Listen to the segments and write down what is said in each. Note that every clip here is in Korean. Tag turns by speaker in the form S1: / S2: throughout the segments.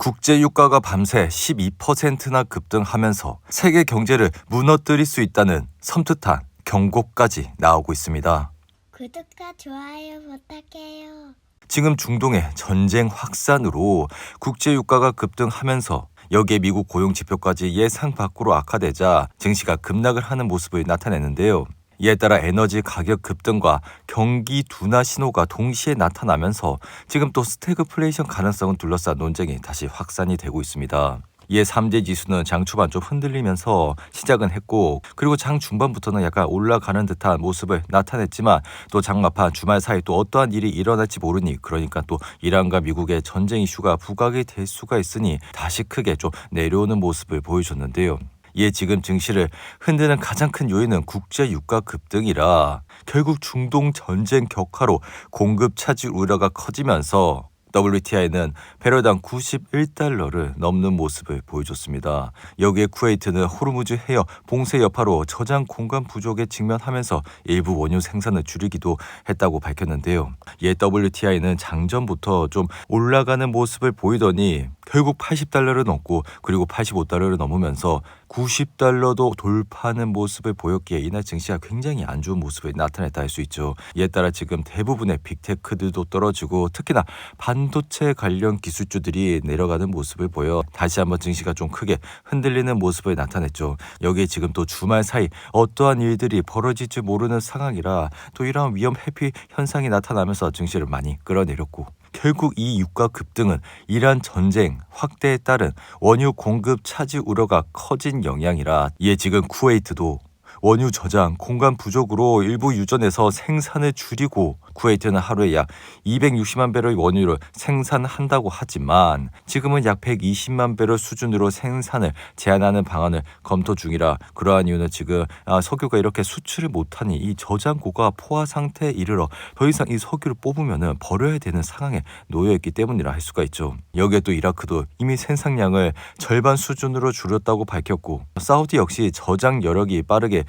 S1: 국제 유가가 밤새 12%나 급등하면서 세계 경제를 무너뜨릴 수 있다는 섬뜩한 경고까지 나오고 있습니다.
S2: 구독과 좋아요 부탁해요.
S1: 지금 중동의 전쟁 확산으로 국제 유가가 급등하면서 여기에 미국 고용 지표까지 예상 밖으로 악화되자 증시가 급락을 하는 모습을 나타내는데요. 이에 따라 에너지 가격 급등과 경기 둔화 신호가 동시에 나타나면서 지금 또 스태그플레이션 가능성을 둘러싼 논쟁이 다시 확산이 되고 있습니다. 이에 3대 지수는 장 초반 좀 흔들리면서 시작은 했고, 그리고 장 중반부터는 약간 올라가는 듯한 모습을 나타냈지만 또 장 막판 주말 사이 또 어떠한 일이 일어날지 모르니, 그러니까 또 이란과 미국의 전쟁 이슈가 부각이 될 수가 있으니 다시 크게 좀 내려오는 모습을 보여줬는데요. 이에 지금 증시를 흔드는 가장 큰 요인은 국제 유가 급등이라 결국 중동 전쟁 격화로 공급 차질 우려가 커지면서 WTI는 배럴당 91달러를 넘는 모습을 보여줬습니다. 여기에 쿠웨이트는 호르무즈 해역 봉쇄 여파로 저장 공간 부족에 직면하면서 일부 원유 생산을 줄이기도 했다고 밝혔는데요. 이에 WTI는 장전부터 좀 올라가는 모습을 보이더니 결국 80달러를 넘고, 그리고 85달러를 넘으면서 90달러도 돌파하는 모습을 보였기에 이날 증시가 굉장히 안 좋은 모습을 나타냈다 할 수 있죠. 이에 따라 지금 대부분의 빅테크들도 떨어지고, 특히나 반도체 관련 기술주들이 내려가는 모습을 보여 다시 한번 증시가 좀 크게 흔들리는 모습을 나타냈죠. 여기에 지금 또 주말 사이 어떠한 일들이 벌어질지 모르는 상황이라 또 이러한 위험 회피 현상이 나타나면서 증시를 많이 끌어내렸고, 결국 이 유가 급등은 이란 전쟁 확대에 따른 원유 공급 차질 우려가 커진 영향이라, 이에 지금 쿠웨이트도 원유 저장 공간 부족으로 일부 유전에서 생산을 줄이고, 쿠웨이트는 하루에 약 260만 배럴 원유를 생산한다고 하지만 지금은 약 120만 배럴 수준으로 생산을 제한하는 방안을 검토 중이라, 그러한 이유는 지금 석유가 이렇게 수출을 못하니 이 저장고가 포화 상태에 이르러 더 이상 이 석유를 뽑으면 버려야 되는 상황에 놓여있기 때문이라 할 수가 있죠. 여기에 또 이라크도 이미 생산량을 절반 수준으로 줄였다고 밝혔고, 사우디 역시 저장 여력이 빠르게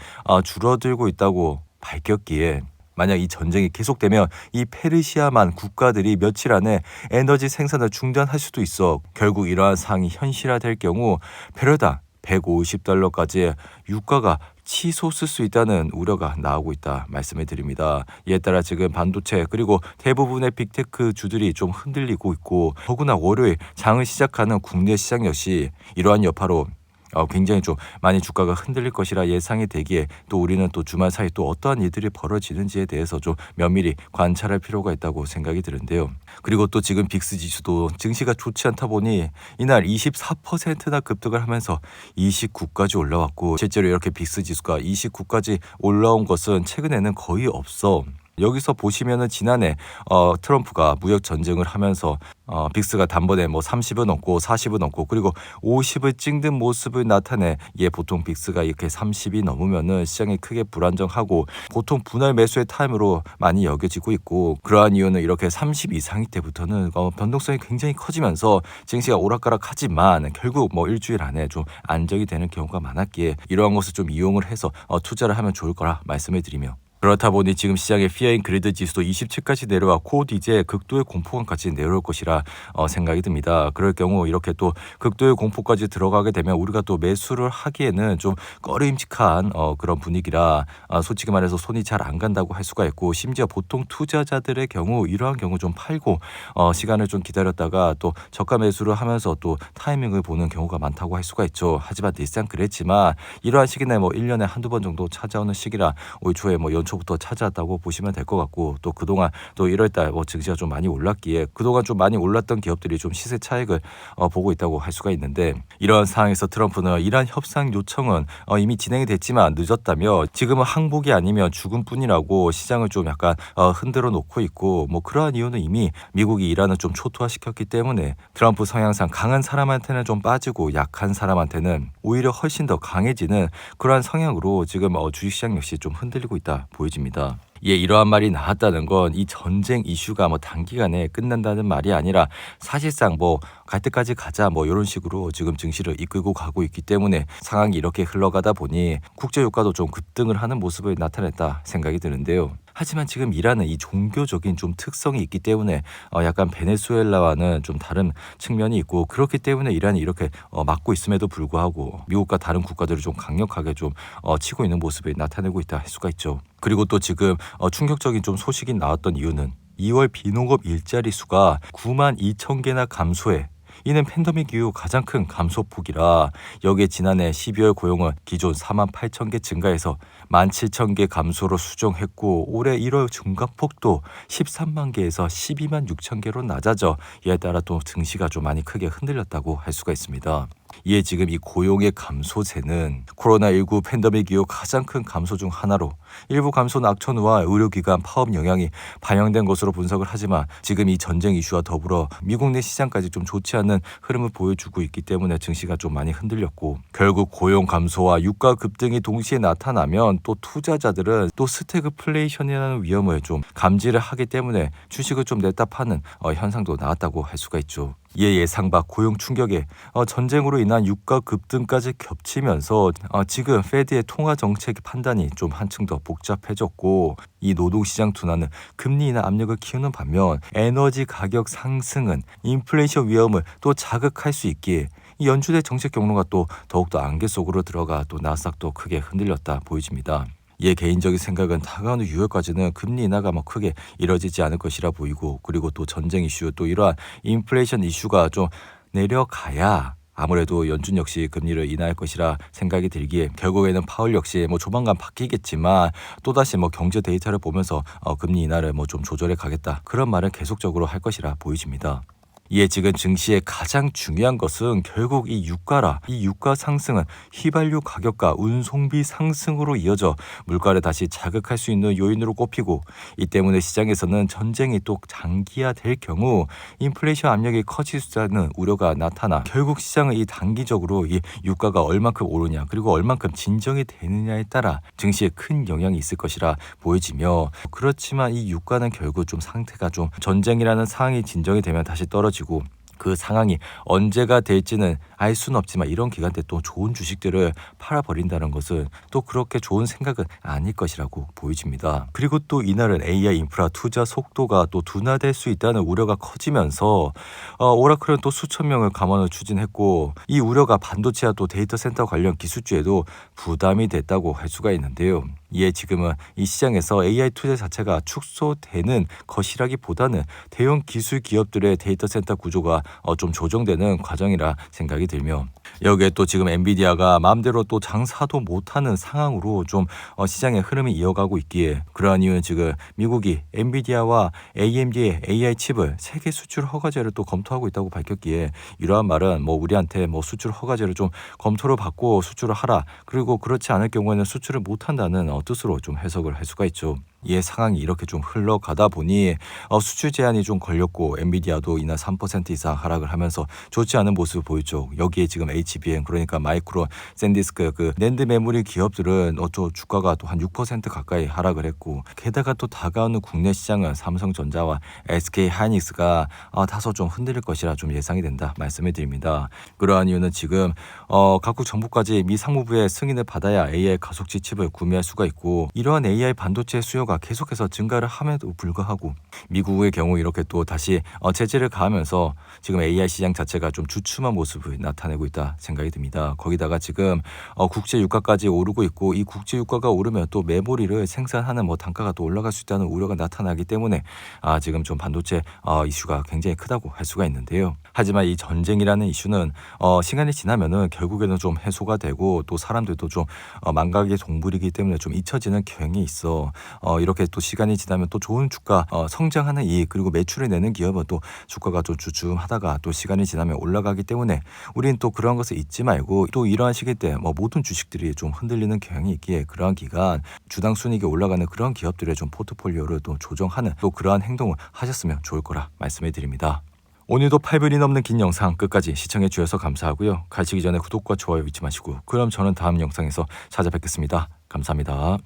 S1: 줄어들고 있다고 밝혔기에, 만약 이 전쟁이 계속되면 이 페르시아만 국가들이 며칠 안에 에너지 생산을 중단할 수도 있어 결국 이러한 상황이 현실화될 경우 배럴당 150달러까지 유가가 치솟을 수 있다는 우려가 나오고 있다 말씀을 드립니다. 이에 따라 지금 반도체 그리고 대부분의 빅테크 주들이 좀 흔들리고 있고, 더구나 월요일 장을 시작하는 국내 시장 역시 이러한 여파로 굉장히 좀 많이 주가가 흔들릴 것이라 예상이 되기에, 또 우리는 또 주말 사이 또 어떠한 일들이 벌어지는지에 대해서 좀 면밀히 관찰할 필요가 있다고 생각이 드는데요. 그리고 또 지금 빅스 지수도 증시가 좋지 않다 보니 이날 24%나 급등을 하면서 29까지 올라왔고, 실제로 이렇게 빅스 지수가 29까지 올라온 것은 최근에는 거의 없어. 여기서 보시면은 지난해 트럼프가 무역 전쟁을 하면서 빅스가 단번에 뭐 30은 넘고 40은 넘고 그리고 50을 찍는 모습을 나타내, 이게 보통 빅스가 이렇게 30이 넘으면은 시장이 크게 불안정하고 보통 분할 매수의 타임으로 많이 여겨지고 있고, 그러한 이유는 이렇게 30 이상일 때부터는 변동성이 굉장히 커지면서 증시가 오락가락하지만 결국 뭐 일주일 안에 좀 안정이 되는 경우가 많았기에 이러한 것을 좀 이용을 해서 투자를 하면 좋을 거라 말씀을 드리며, 그렇다 보니 지금 시장의 피어인 그리드 지수도 27까지 내려왔고 이제 극도의 공포감까지 내려올 것이라 생각이 듭니다. 그럴 경우 이렇게 또 극도의 공포까지 들어가게 되면 우리가 또 매수를 하기에는 좀 꺼림칙한 그런 분위기라 솔직히 말해서 손이 잘 안 간다고 할 수가 있고, 심지어 보통 투자자들의 경우 이러한 경우 좀 팔고 시간을 좀 기다렸다가 또 저가 매수를 하면서 또 타이밍을 보는 경우가 많다고 할 수가 있죠. 하지만 늘상 그랬지만 이러한 시기내 뭐 1년에 한두 번 정도 찾아오는 시기라 올 초에 뭐 연초부터 찾아왔다고 보시면 될 것 같고, 또 그동안 또 1월달 뭐 증시가 좀 많이 올랐기에 그동안 좀 많이 올랐던 기업들이 좀 시세 차익을 보고 있다고 할 수가 있는데, 이러한 상황에서 트럼프는 이란 협상 요청은 이미 진행이 됐지만 늦었다며 지금은 항복이 아니면 죽음뿐이라고 시장을 좀 약간 흔들어 놓고 있고, 뭐 그러한 이유는 이미 미국이 이란을 좀 초토화시켰기 때문에 트럼프 성향상 강한 사람한테는 좀 빠지고 약한 사람한테는 오히려 훨씬 더 강해지는 그러한 성향으로 지금 주식시장 역시 좀 흔들리고 있다 보여집니다. 예, 이러한 말이 나왔다는 건 이 전쟁 이슈가 뭐 단기간에 끝난다는 말이 아니라 사실상 뭐 갈 때까지 가자 뭐 이런 식으로 지금 증시를 이끌고 가고 있기 때문에 상황이 이렇게 흘러가다 보니 국제 유가도 좀 급등을 하는 모습을 나타냈다 생각이 드는데요. 하지만 지금 이란은 이 종교적인 좀 특성이 있기 때문에 약간 베네수엘라와는 좀 다른 측면이 있고, 그렇기 때문에 이란이 이렇게 막고 있음에도 불구하고 미국과 다른 국가들을 좀 강력하게 좀 치고 있는 모습을 나타내고 있다 할 수가 있죠. 그리고 또 지금 충격적인 좀 소식이 나왔던 이유는 2월 비농업 일자리 수가 9만 2천 개나 감소해. 이는 팬데믹 이후 가장 큰 감소폭이라, 여기에 지난해 12월 고용은 기존 4만 8천 개 증가해서 1만 7천 개 감소로 수정했고, 올해 1월 증가폭도 13만 개에서 12만 6천 개로 낮아져 이에 따라 또 증시가 좀 많이 크게 흔들렸다고 할 수가 있습니다. 이에 지금 이 고용의 감소세는 코로나19 팬데믹 이후 가장 큰 감소 중 하나로, 일부 감소는 악천후와 의료기관 파업 영향이 반영된 것으로 분석을 하지만, 지금 이 전쟁 이슈와 더불어 미국 내 시장까지 좀 좋지 않은 흐름을 보여주고 있기 때문에 증시가 좀 많이 흔들렸고, 결국 고용 감소와 유가 급등이 동시에 나타나면 또 투자자들은 또 스태그플레이션이라는 위험을 좀 감지를 하기 때문에 주식을 좀 냈다 파는 현상도 나왔다고 할 수가 있죠. 이에 예상 밖 고용 충격에 전쟁으로 인한 유가 급등까지 겹치면서 지금 페드의 통화 정책 판단이 좀 한층 더 복잡해졌고, 이 노동시장 둔화는 금리 인하 압력을 키우는 반면 에너지 가격 상승은 인플레이션 위험을 또 자극할 수 있기에 이 연준의 정책 경로가 또 더욱더 안개 속으로 들어가 또 나스닥도 크게 흔들렸다 보여집니다. 이에 개인적인 생각은 다가오는 6월까지는 금리 인하가 크게 이뤄지지 않을 것이라 보이고, 그리고 또 전쟁 이슈, 또 이러한 인플레이션 이슈가 좀 내려가야 아무래도 연준 역시 금리를 인하할 것이라 생각이 들기에, 결국에는 파월 역시 조만간 바뀌겠지만 또다시 경제 데이터를 보면서 금리 인하를 좀 조절해 가겠다, 그런 말을 계속적으로 할 것이라 보여집니다. 이에 지금 증시의 가장 중요한 것은 결국 이 유가라. 이 유가 상승은 휘발유 가격과 운송비 상승으로 이어져 물가를 다시 자극할 수 있는 요인으로 꼽히고, 이 때문에 시장에서는 전쟁이 또 장기화될 경우 인플레이션 압력이 커질 수 있다는 우려가 나타나, 결국 시장은 이 단기적으로 이 유가가 얼만큼 오르냐, 그리고 얼만큼 진정이 되느냐에 따라 증시에 큰 영향이 있을 것이라 보여지며, 그렇지만 이 유가는 결국 좀 상태가 좀 전쟁이라는 상황이 진정이 되면 다시 떨어지고, 그 상황이 언제가 될지는 알 수는 없지만 이런 기간 때 또 좋은 주식들을 팔아버린다는 것은 또 그렇게 좋은 생각은 아닐 것이라고 보여집니다. 그리고 또 이날은 AI 인프라 투자 속도가 또 둔화될 수 있다는 우려가 커지면서 오라클은 또 수천 명을 감원을 추진했고, 이 우려가 반도체와 또 데이터 센터 관련 기술주에도 부담이 됐다고 할 수가 있는데요. 이에 지금은 이 시장에서 AI 투자 자체가 축소되는 것이라기보다는 대형 기술 기업들의 데이터 센터 구조가 좀 조정되는 과정이라 생각이 들며, 여기에 또 지금 엔비디아가 마음대로 또 장사도 못하는 상황으로 좀 시장의 흐름이 이어가고 있기에, 그러한 이유는 지금 미국이 엔비디아와 AMD의 AI 칩을 세계 수출 허가제를 또 검토하고 있다고 밝혔기에, 이러한 말은 우리한테 수출 허가제를 좀 검토를 받고 수출을 하라, 그리고 그렇지 않을 경우에는 수출을 못한다는 뜻으로 좀 해석을 할 수가 있죠. 이에 상황이 이렇게 좀 흘러가다 보니 수출 제한이 좀 걸렸고, 엔비디아도 이날 3% 이상 하락을 하면서 좋지 않은 모습을 보였죠. 여기에 지금 HBM, 그러니까 마이크론, 샌디스크, 그 낸드 메모리 기업들은 주가가 또 한 6% 가까이 하락을 했고, 게다가 또 다가오는 국내 시장은 삼성전자와 SK 하이닉스가 다소 좀 흔들릴 것이라 좀 예상이 된다 말씀을 드립니다. 그러한 이유는 지금 각국 정부까지 미 상무부의 승인을 받아야 AI 가속치 칩을 구매할 수가 있고, 이러한 AI 반도체 수요가 계속해서 증가를 함에도 불구하고 미국의 경우 이렇게 또 다시 제재를 가하면서 지금 AI 시장 자체가 좀 주춤한 모습을 나타내고 있다 생각이 듭니다. 거기다가 지금 국제 유가까지 오르고 있고, 이 국제 유가가 오르면 또 메모리를 생산하는 단가가 또 올라갈 수 있다는 우려가 나타나기 때문에 지금 좀 반도체 이슈가 굉장히 크다고 할 수가 있는데요. 하지만 이 전쟁이라는 이슈는 시간이 지나면은 결국에는 좀 해소가 되고, 또 사람들도 좀 망각의 동물이기 때문에 좀 잊혀지는 경향이 있어. 이렇게 또 시간이 지나면 또 좋은 주가 성장하는 이익, 그리고 매출을 내는 기업은 또 주가가 좀 주춤하다가 또 시간이 지나면 올라가기 때문에 우리는 또 그런 것을 잊지 말고, 또 이러한 시기 때 모든 주식들이 좀 흔들리는 경향이 있기에 그러한 기간 주당 순이익이 올라가는 그런 기업들의 좀 포트폴리오를 또 조정하는 또 그러한 행동을 하셨으면 좋을 거라 말씀을 드립니다. 오늘도 8분이 넘는 긴 영상 끝까지 시청해 주셔서 감사하고요. 가시기 전에 구독과 좋아요 잊지 마시고, 그럼 저는 다음 영상에서 찾아뵙겠습니다. 감사합니다.